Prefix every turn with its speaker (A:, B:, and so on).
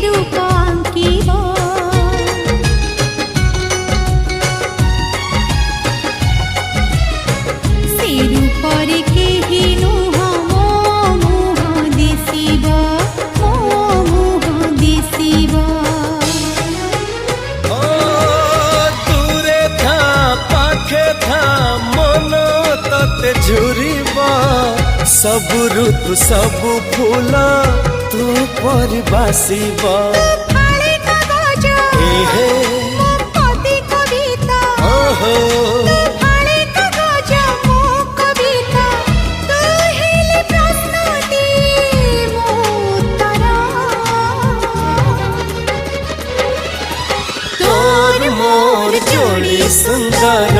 A: रूप आंकिब से रूपर केहि नुह मो मुह दिशिब मो मुह दिशिब
B: दूरे था पाखे था मन तते झुरिबा सबु ऋतु सबु फूल तू पर बासिबा
A: फाळे कागज
B: एहे
A: मो पदी कविता
B: ओहो
A: फाळे कागज मो कविता तू हेले प्रश्नटी मो उत्तर
B: तोर मोर जोड़ी सुंदर